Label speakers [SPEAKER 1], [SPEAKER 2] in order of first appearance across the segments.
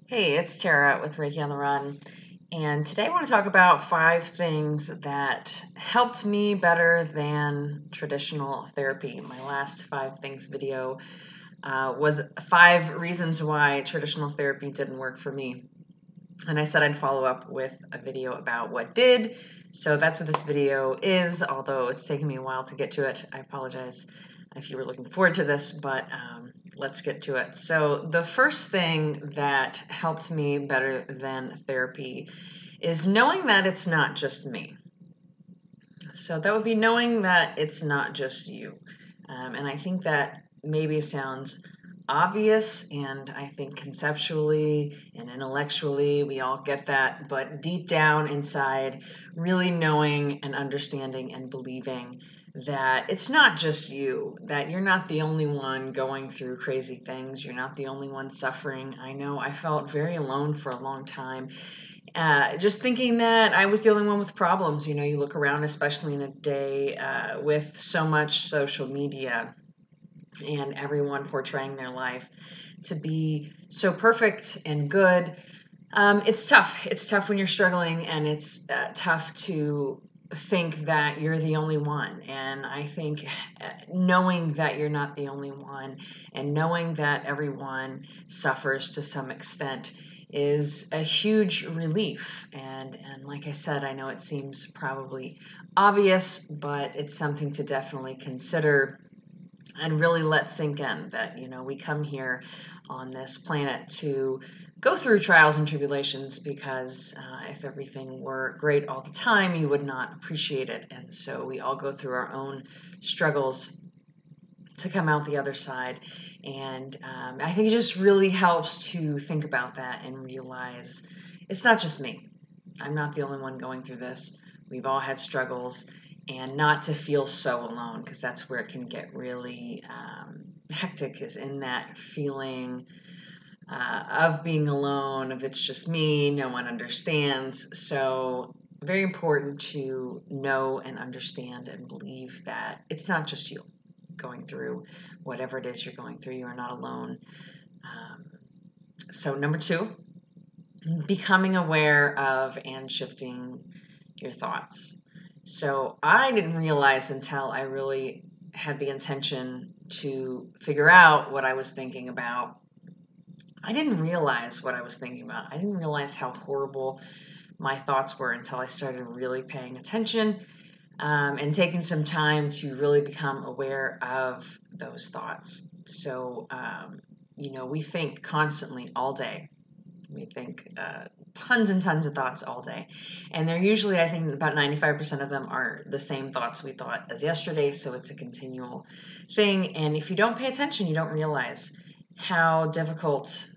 [SPEAKER 1] Hey, it's Tara with Reiki on the Run, and today I want to talk about 5 things that helped me better than traditional therapy. My last 5 things video was 5 reasons why traditional therapy didn't work for me. And I said I'd follow up with a video about what did. So that's what this video is, although it's taken me a while to get to it. I apologize if you were looking forward to this, but let's get to it. So the first thing that helped me better than therapy is knowing that it's not just me. So that would be knowing that it's not just you. And I think that maybe sounds obvious, and I think conceptually and intellectually we all get that, but deep down inside, really knowing and understanding and believing that it's not just you, that you're not the only one going through crazy things, you're not the only one suffering. I know I felt very alone for a long time, just thinking that I was the only one with problems. You know, you look around, especially in a day with so much social media and everyone portraying their life to be so perfect and good. It's tough. It's tough when you're struggling, and it's tough to think that you're the only one. And I think knowing that you're not the only one and knowing that everyone suffers to some extent is a huge relief. And like I said, I know it seems probably obvious, but it's something to definitely consider and really let sink in that, you know, we come here on this planet to go through trials and tribulations because if everything were great all the time, you would not appreciate it. And so we all go through our own struggles to come out the other side. And I think it just really helps to think about that and realize it's not just me. I'm not the only one going through this. We've all had struggles, and not to feel so alone, because that's where it can get really hectic, is in that feeling of being alone, of it's just me, no one understands. So very important to know and understand and believe that it's not just you going through whatever it is you're going through. You are not alone. So number 2, becoming aware of and shifting your thoughts. So I didn't realize until I really had the intention to figure out what I was thinking about. I didn't realize what I was thinking about. I didn't realize how horrible my thoughts were until I started really paying attention and taking some time to really become aware of those thoughts. So, you know, we think constantly all day. We think tons and tons of thoughts all day. And they're usually, I think, about 95% of them are the same thoughts we thought as yesterday. So it's a continual thing. And if you don't pay attention, you don't realize how difficult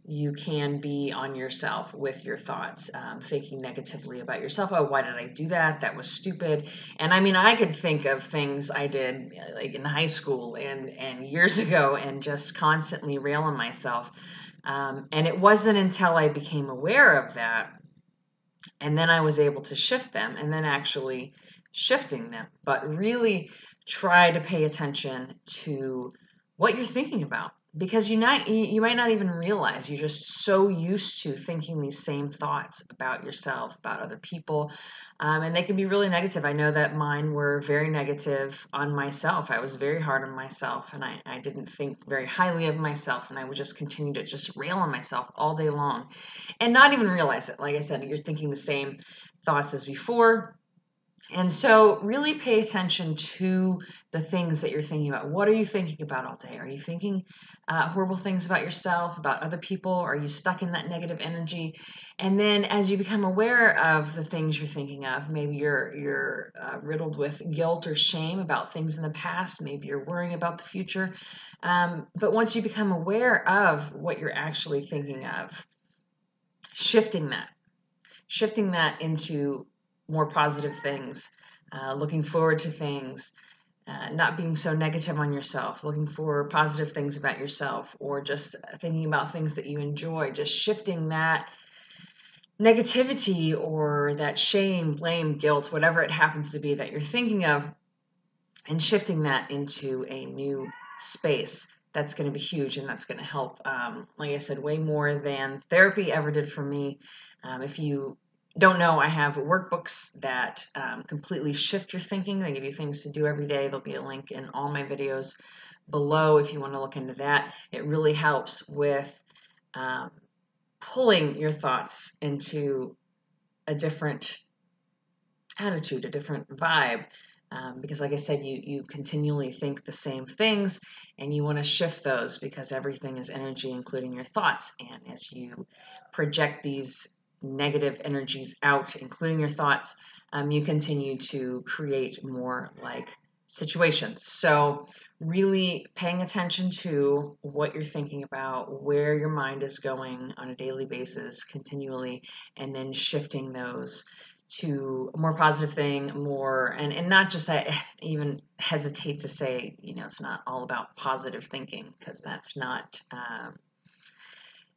[SPEAKER 1] you can be on yourself with your thoughts, thinking negatively about yourself. Oh, why did I do that? That was stupid. And I mean, I could think of things I did like in high school and years ago and just constantly rail on myself. And it wasn't until I became aware of that and then I was able to shift them, and then actually shifting them, but really try to pay attention to what you're thinking about, because you might not even realize you're just so used to thinking these same thoughts about yourself, about other people, and they can be really negative. I know that mine were very negative on myself. I was very hard on myself, and I didn't think very highly of myself, and I would just continue to just rail on myself all day long and not even realize it. Like I said, you're thinking the same thoughts as before. And so, really pay attention to the things that you're thinking about. What are you thinking about all day? Are you thinking horrible things about yourself, about other people? Are you stuck in that negative energy? And then, as you become aware of the things you're thinking of, maybe you're riddled with guilt or shame about things in the past. Maybe you're worrying about the future. But once you become aware of what you're actually thinking of, shifting that into more positive things, looking forward to things, not being so negative on yourself, looking for positive things about yourself, or just thinking about things that you enjoy, just shifting that negativity or that shame, blame, guilt, whatever it happens to be that you're thinking of, and shifting that into a new space that's going to be huge, and that's going to help, like I said, way more than therapy ever did for me. If you don't know, I have workbooks that completely shift your thinking. They give you things to do every day. There'll be a link in all my videos below if you want to look into that. It really helps with um, pulling your thoughts into a different attitude, a different vibe. Because like I said, you continually think the same things, and you want to shift those because everything is energy, including your thoughts. And as you project these negative energies out, including your thoughts, you continue to create more like situations. So really paying attention to what you're thinking about, where your mind is going on a daily basis continually, and then shifting those to a more positive thing, more, and not just, I even hesitate to say, it's not all about positive thinking, because that's not,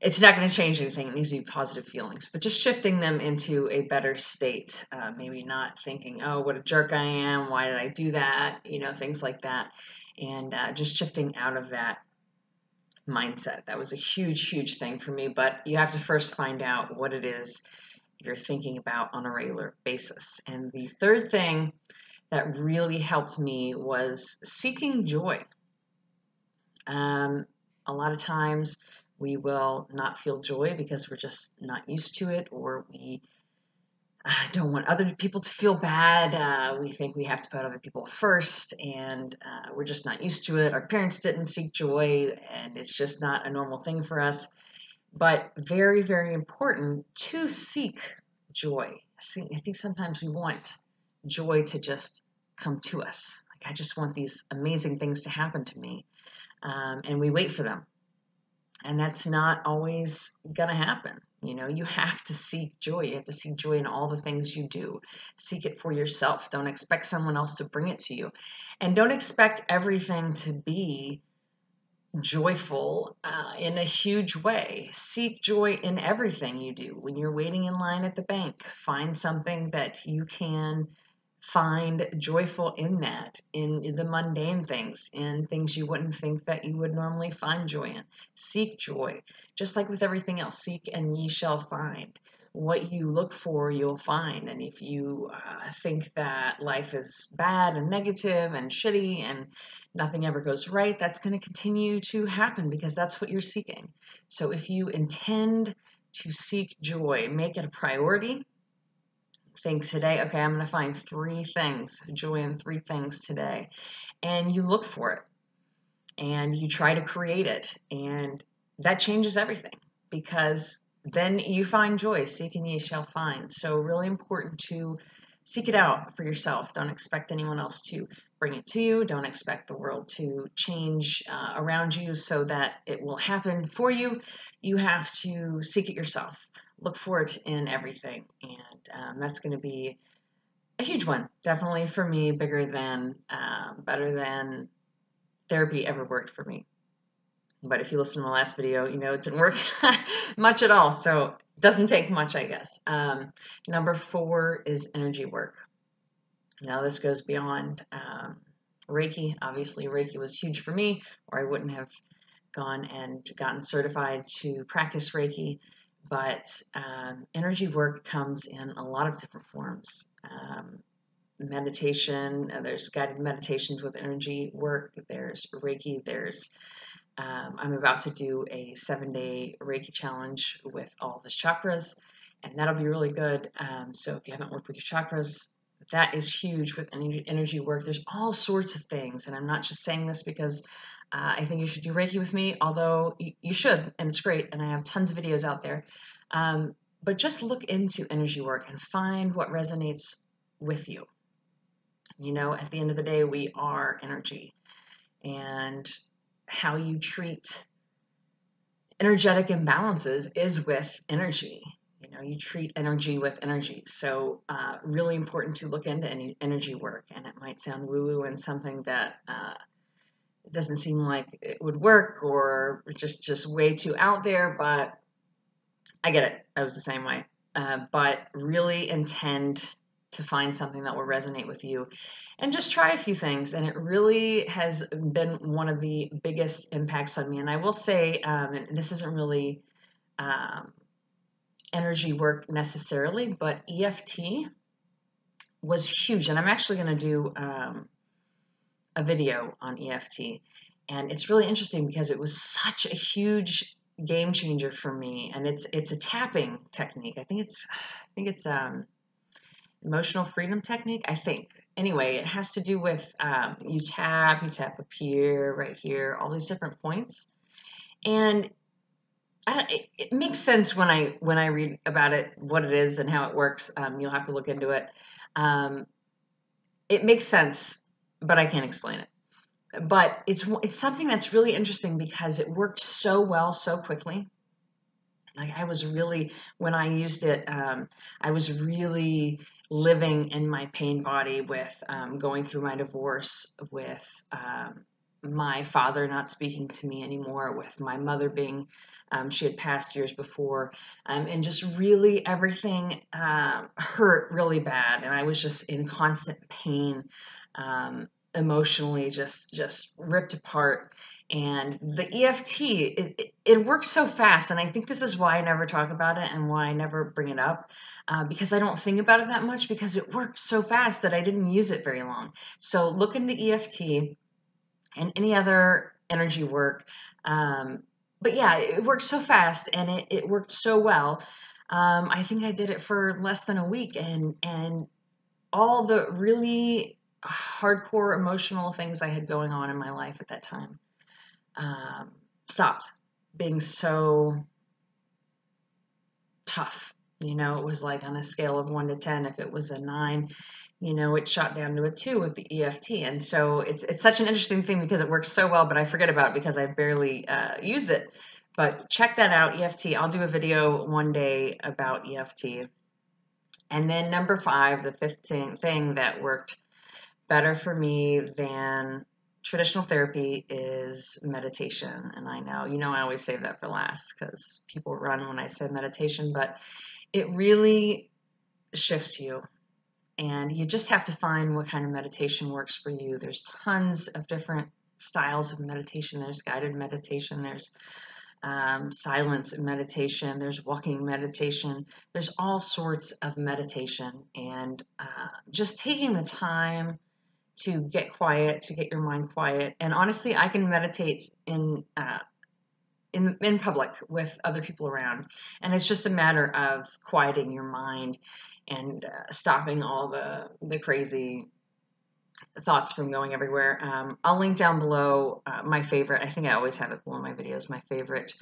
[SPEAKER 1] it's not going to change anything. It needs to be positive feelings, but just shifting them into a better state. Maybe not thinking, oh, what a jerk I am. Why did I do that? Things like that. And just shifting out of that mindset. That was a huge, huge thing for me. But you have to first find out what it is you're thinking about on a regular basis. And the third thing that really helped me was seeking joy. A lot of times we will not feel joy because we're just not used to it, or we don't want other people to feel bad. We think we have to put other people first, and we're just not used to it. Our parents didn't seek joy, and it's just not a normal thing for us. But very, very important to seek joy. I think sometimes we want joy to just come to us. Like, I just want these amazing things to happen to me. And we wait for them. And that's not always going to happen. You have to seek joy. You have to seek joy in all the things you do. Seek it for yourself. Don't expect someone else to bring it to you. And don't expect everything to be joyful in a huge way. Seek joy in everything you do. When you're waiting in line at the bank, find something that you can find joyful in that, in the mundane things, in things you wouldn't think that you would normally find joy in. Seek joy. Just like with everything else, seek and ye shall find. What you look for, you'll find. And if you think that life is bad and negative and shitty and nothing ever goes right, that's going to continue to happen because that's what you're seeking. So if you intend to seek joy, make it a priority. Think today, okay, I'm going to find 3 things, joy in 3 things today. And you look for it and you try to create it. And that changes everything, because then you find joy. Seek and ye shall find. So really important to seek it out for yourself. Don't expect anyone else to bring it to you. Don't expect the world to change around you so that it will happen for you. You have to seek it yourself. Look for it in everything. And that's going to be a huge one. Definitely for me, better than therapy ever worked for me. But if you listen to my last video, it didn't work much at all. So it doesn't take much, I guess. Number 4 is energy work. Now this goes beyond Reiki. Obviously, Reiki was huge for me, or I wouldn't have gone and gotten certified to practice Reiki. But energy work comes in a lot of different forms. Meditation, there's guided meditations with energy work, there's Reiki, I'm about to do a 7-day Reiki challenge with all the chakras, and that'll be really good. So if you haven't worked with your chakras, that is huge with energy work. There's all sorts of things, and I'm not just saying this because I think you should do Reiki with me, although you should, and it's great, and I have tons of videos out there. But just look into energy work and find what resonates with you. At the end of the day, we are energy, and how you treat energetic imbalances is with energy. You treat energy with energy. So really important to look into any energy work. And it might sound woo-woo and something that it doesn't seem like it would work, or just way too out there, but I get it. I was the same way. But really intend to find something that will resonate with you and just try a few things. And it really has been one of the biggest impacts on me. And I will say, and this isn't really energy work necessarily, but EFT was huge. And I'm actually going to do a video on EFT. And it's really interesting because it was such a huge game changer for me. And it's a tapping technique. I think it's emotional freedom technique, I think. Anyway, it has to do with you tap up here, right here, all these different points. And it makes sense when I read about it, what it is and how it works. You'll have to look into it. It makes sense, but I can't explain it. But it's something that's really interesting because it worked so well so quickly. Like I was really, when I used it, I was really living in my pain body with going through my divorce, with my father not speaking to me anymore, with my mother being, she had passed years before, and just really everything hurt really bad. And I was just in constant pain, emotionally just ripped apart. And the EFT, it works so fast. And I think this is why I never talk about it and why I never bring it up, because I don't think about it that much because it works so fast that I didn't use it very long. So look into EFT and any other energy work. But yeah, it worked so fast and it worked so well. I think I did it for less than a week, and all the really hardcore emotional things I had going on in my life at that time stopped being so tough. You know, it was like on a scale of 1 to 10, if it was a 9, you know, it shot down to a 2 with the EFT. And so it's such an interesting thing because it works so well, but I forget about it because I barely use it. But check that out, EFT. I'll do a video one day about EFT. And then number 5, the fifth thing that worked better for me than traditional therapy is meditation. And I know, I always save that for last because people run when I say meditation, but it really shifts you. And you just have to find what kind of meditation works for you. There's tons of different styles of meditation. There's guided meditation. There's silence meditation. There's walking meditation. There's all sorts of meditation. And just taking the time to get quiet, to get your mind quiet. And honestly, I can meditate in public with other people around, and it's just a matter of quieting your mind and stopping all the crazy thoughts from going everywhere. I'll link down below my favorite. I think I always have it below my videos. My favorite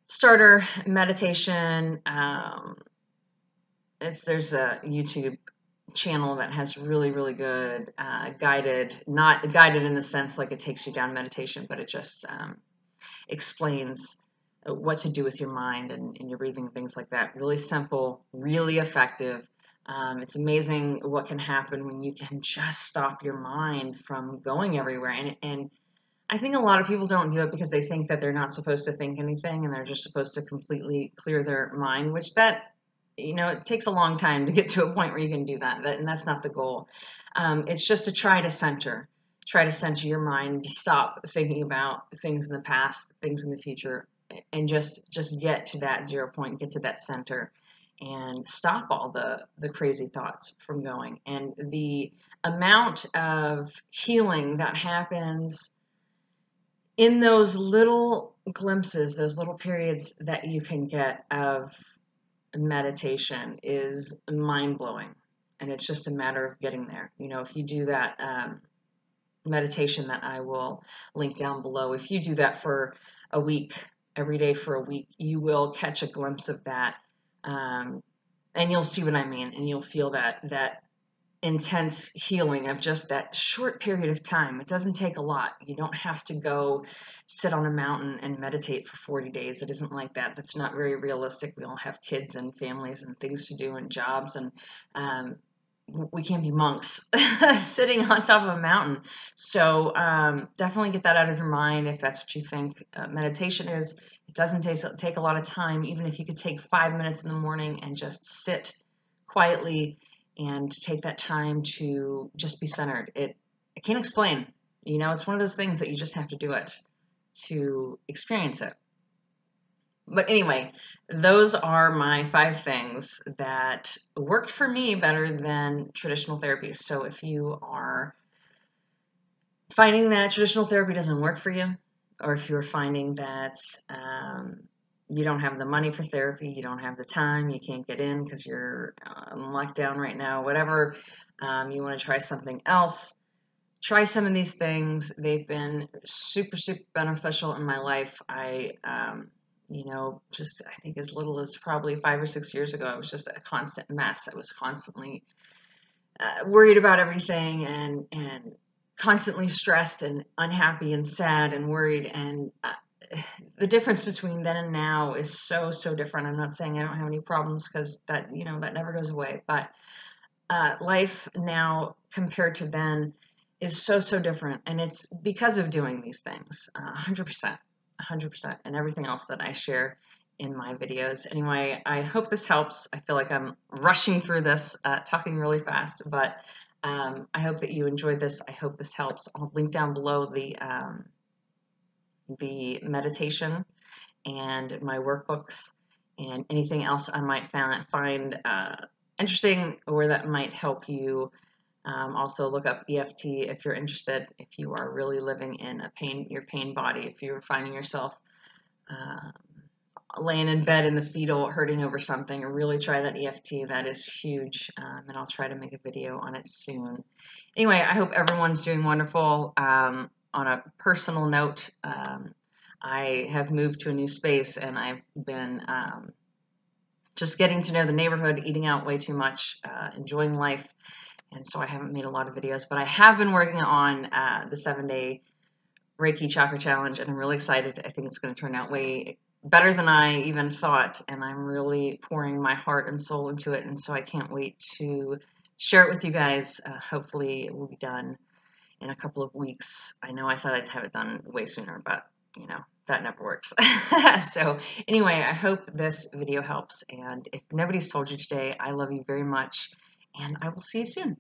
[SPEAKER 1] starter meditation. There's a YouTube channel that has really, really good guided, not guided in the sense like it takes you down meditation, but it just explains what to do with your mind and your breathing and things like that. Really simple, really effective. It's amazing what can happen when you can just stop your mind from going everywhere. And I think a lot of people don't do it because they think that they're not supposed to think anything and they're just supposed to completely clear their mind, which it takes a long time to get to a point where you can do that, and that's not the goal. It's just to try to center your mind, to stop thinking about things in the past, things in the future, and just get to that 0 point, get to that center, and stop all the crazy thoughts from going. And the amount of healing that happens in those little glimpses, those little periods that you can get of meditation is mind-blowing. And it's just a matter of getting there. If you do that meditation that I will link down below, if you do that for a week, every day for a week, you will catch a glimpse of that, and you'll see what I mean, and you'll feel that intense healing of just that short period of time. It doesn't take a lot. You don't have to go sit on a mountain and meditate for 40 days. It isn't like that. That's not very realistic. We all have kids and families and things to do and jobs, and we can't be monks sitting on top of a mountain. So definitely get that out of your mind if that's what you think meditation is. It doesn't take a lot of time. Even if you could take 5 minutes in the morning and just sit quietly and to take that time to just be centered. I can't explain. It's one of those things that you just have to do it to experience it. But anyway, those are my 5 things that worked for me better than traditional therapy. So if you are finding that traditional therapy doesn't work for you, or if you're finding that you don't have the money for therapy, you don't have the time, you can't get in because you're on lockdown right now, whatever, you want to try something else, try some of these things. They've been super, super beneficial in my life. Just I think as little as probably 5 or 6 years ago, I was just a constant mess. I was constantly worried about everything and constantly stressed and unhappy and sad and worried. And the difference between then and now is so, so different. I'm not saying I don't have any problems, because that never goes away. But life now compared to then is so, so different. And it's because of doing these things, 100%, 100%, and everything else that I share in my videos. Anyway, I hope this helps. I feel like I'm rushing through this, talking really fast, but I hope that you enjoyed this. I hope this helps. I'll link down below the meditation and my workbooks and anything else I might find interesting, or that might help you. Also look up EFT if you're interested, if you are really living in your pain body, if you're finding yourself laying in bed in the fetal hurting over something, really try that EFT. That is huge, and I'll try to make a video on it soon. Anyway, I hope everyone's doing wonderful. On a personal note, I have moved to a new space, and I've been just getting to know the neighborhood, eating out way too much, enjoying life, and so I haven't made a lot of videos, but I have been working on the 7-day Reiki Chakra Challenge, and I'm really excited. I think it's going to turn out way better than I even thought, and I'm really pouring my heart and soul into it, and so I can't wait to share it with you guys. Hopefully it will be done in a couple of weeks. I know I thought I'd have it done way sooner, but that never works. So anyway, I hope this video helps, and if nobody's told you today, I love you very much, and I will see you soon.